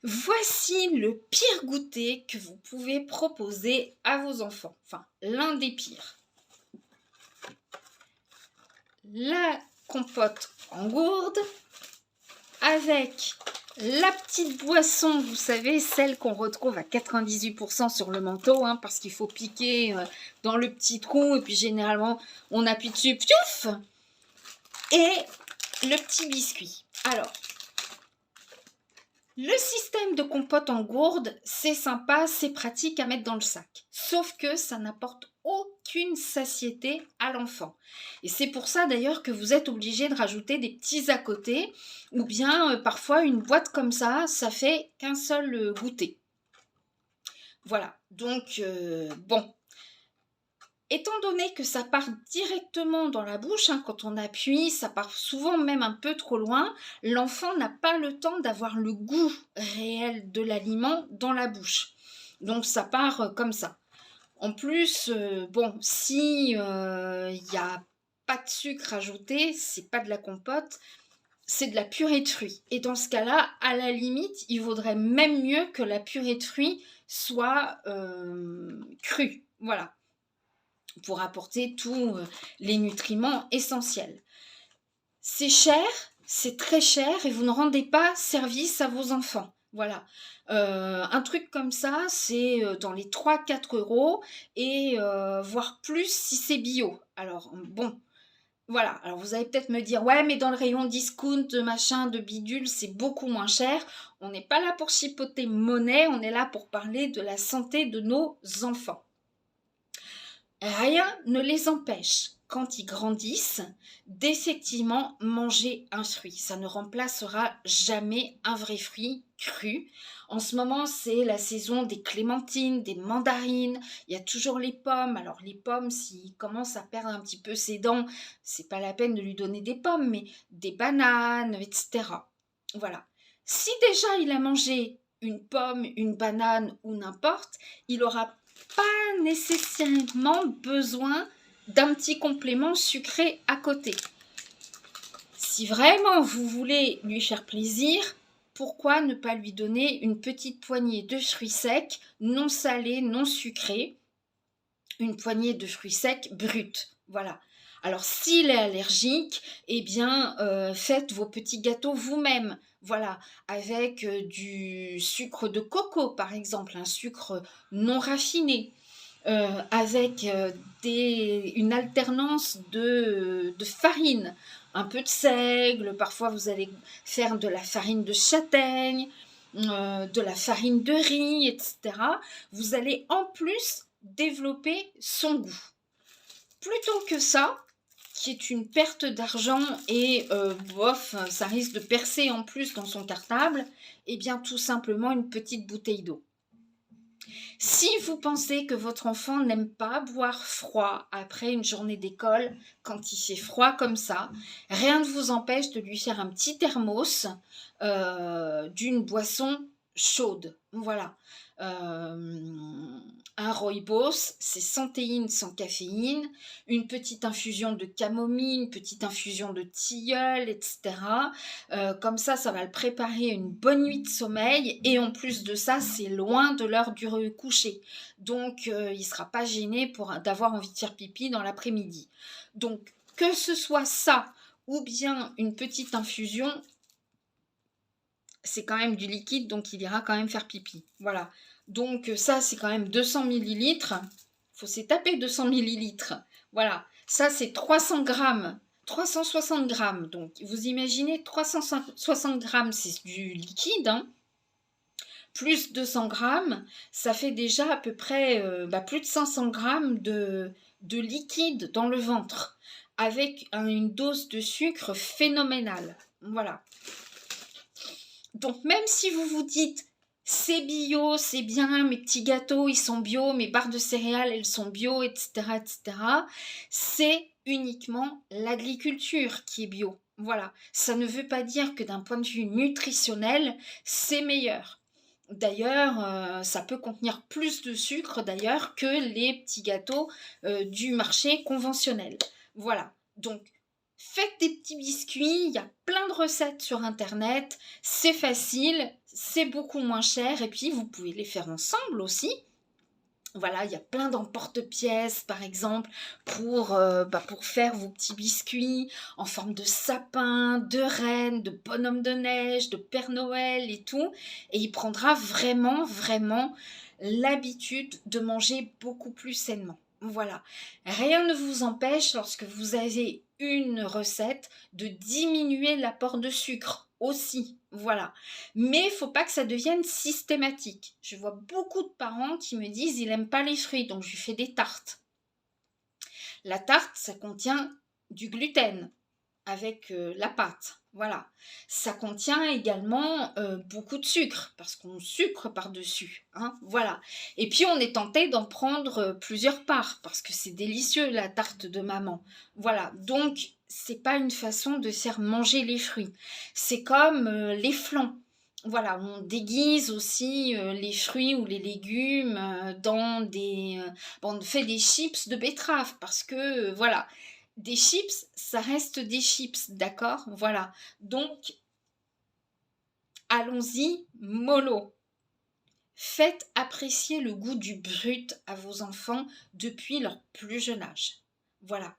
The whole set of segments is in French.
Voici le pire goûter que vous pouvez proposer à vos enfants. Enfin, l'un des pires. La compote en gourde avec la petite boisson, vous savez, celle qu'on retrouve à 98% sur le manteau, hein, parce qu'il faut piquer dans le petit trou et puis généralement on appuie dessus, piouf, et le petit biscuit. Alors, le système de compote en gourde, c'est sympa, c'est pratique à mettre dans le sac. Sauf que ça n'apporte aucune satiété à l'enfant. Et c'est pour ça d'ailleurs que vous êtes obligé de rajouter des petits à côté, ou bien parfois une boîte comme ça fait qu'un seul goûter. Voilà, donc bon. Étant donné que ça part directement dans la bouche, hein, quand on appuie, ça part souvent même un peu trop loin, l'enfant n'a pas le temps d'avoir le goût réel de l'aliment dans la bouche. Donc ça part comme ça. En plus, bon, si il n'y a pas de sucre ajouté, c'est pas de la compote, c'est de la purée de fruits. Et dans ce cas-là, à la limite, il vaudrait même mieux que la purée de fruits soit crue. Voilà, pour apporter tous les nutriments essentiels. C'est cher, c'est très cher et vous ne rendez pas service à vos enfants. Voilà. Un truc comme ça, c'est dans les 3-4 euros et voire plus si c'est bio. Alors, bon, voilà. Alors, vous allez peut-être me dire, ouais, mais dans le rayon discount, de machin, de bidule, c'est beaucoup moins cher. On n'est pas là pour chipoter monnaie, on est là pour parler de la santé de nos enfants. Rien ne les empêche, quand ils grandissent, d'effectivement manger un fruit. Ça ne remplacera jamais un vrai fruit cru. En ce moment, c'est la saison des clémentines, des mandarines. Il y a toujours les pommes. Alors les pommes, s'il commence à perdre un petit peu ses dents, c'est pas la peine de lui donner des pommes, mais des bananes, etc. Voilà. Si déjà il a mangé une pomme, une banane ou n'importe, il aura pas nécessairement besoin d'un petit complément sucré à côté. Si vraiment vous voulez lui faire plaisir, pourquoi ne pas lui donner une petite poignée de fruits secs, non salés, non sucrés, une poignée de fruits secs bruts, voilà. Alors s'il est allergique, eh bien faites vos petits gâteaux vous-même, voilà, avec du sucre de coco par exemple, un sucre non raffiné. Avec une alternance de farine, un peu de seigle, parfois vous allez faire de la farine de châtaigne, de la farine de riz, etc. Vous allez en plus développer son goût. Plutôt que ça, qui est une perte d'argent et bof, ça risque de percer en plus dans son cartable, eh bien tout simplement une petite bouteille d'eau. Si vous pensez que votre enfant n'aime pas boire froid après une journée d'école, quand il fait froid comme ça, rien ne vous empêche de lui faire un petit thermos d'une boisson chaude. Voilà. Un rooibos, c'est sans théine, sans caféine, une petite infusion de camomille, une petite infusion de tilleul, etc. Comme ça va le préparer une bonne nuit de sommeil et en plus de ça, c'est loin de l'heure du coucher. Donc, il ne sera pas gêné d'avoir envie de faire pipi dans l'après-midi. Donc, que ce soit ça ou bien une petite infusion, c'est quand même du liquide, donc il ira quand même faire pipi. Voilà. Donc ça, c'est quand même 200 millilitres. Il faut s'y taper 200 millilitres. Voilà. Ça, c'est 300 grammes. 360 grammes. Donc, vous imaginez, 360 grammes, c'est du liquide, hein. Plus 200 grammes, ça fait déjà à peu près plus de 500 grammes de liquide dans le ventre, avec une dose de sucre phénoménale. Voilà. Donc même si vous vous dites c'est bio, c'est bien, mes petits gâteaux ils sont bio, mes barres de céréales elles sont bio, etc. etc. c'est uniquement l'agriculture qui est bio. Voilà, ça ne veut pas dire que d'un point de vue nutritionnel c'est meilleur. D'ailleurs, ça peut contenir plus de sucre d'ailleurs que les petits gâteaux du marché conventionnel. Voilà, donc Faites des petits biscuits, il y a plein de recettes sur internet, c'est facile, c'est beaucoup moins cher et puis vous pouvez les faire ensemble aussi. Voilà, il y a plein d'emporte-pièces, par exemple, pour faire vos petits biscuits en forme de sapin, de reine, de bonhomme de neige, de Père Noël et tout. Et il prendra vraiment, vraiment l'habitude de manger beaucoup plus sainement. Voilà. Rien ne vous empêche, lorsque vous avez une recette, de diminuer l'apport de sucre aussi. Voilà. Mais il faut pas que ça devienne systématique. Je vois beaucoup de parents qui me disent il n'aime pas les fruits, donc je lui fais des tartes. La tarte, ça contient du gluten avec la pâte. Voilà. Ça contient également beaucoup de sucre, parce qu'on sucre par-dessus. Hein, voilà. Et puis on est tenté d'en prendre plusieurs parts, parce que c'est délicieux la tarte de maman. Voilà. Donc, c'est pas une façon de faire manger les fruits. C'est comme les flans. Voilà, on déguise aussi les fruits ou les légumes dans des... bon, on fait des chips de betterave parce que, voilà, des chips, ça reste des chips, d'accord? Voilà. Donc, allons-y, mollo. Faites apprécier le goût du brut à vos enfants depuis leur plus jeune âge. Voilà.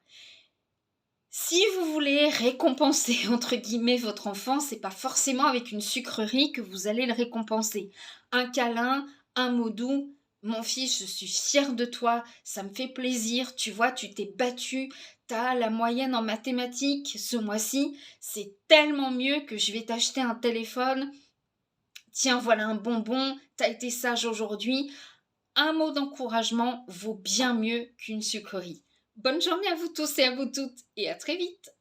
Si vous voulez récompenser, entre guillemets, votre enfant, c'est pas forcément avec une sucrerie que vous allez le récompenser. Un câlin, un mot doux. Mon fils, je suis fière de toi, ça me fait plaisir. Tu vois, tu t'es battu, t'as la moyenne en mathématiques ce mois-ci. C'est tellement mieux que je vais t'acheter un téléphone. Tiens, voilà un bonbon, t'as été sage aujourd'hui. Un mot d'encouragement vaut bien mieux qu'une sucrerie. Bonne journée à vous tous et à vous toutes et à très vite.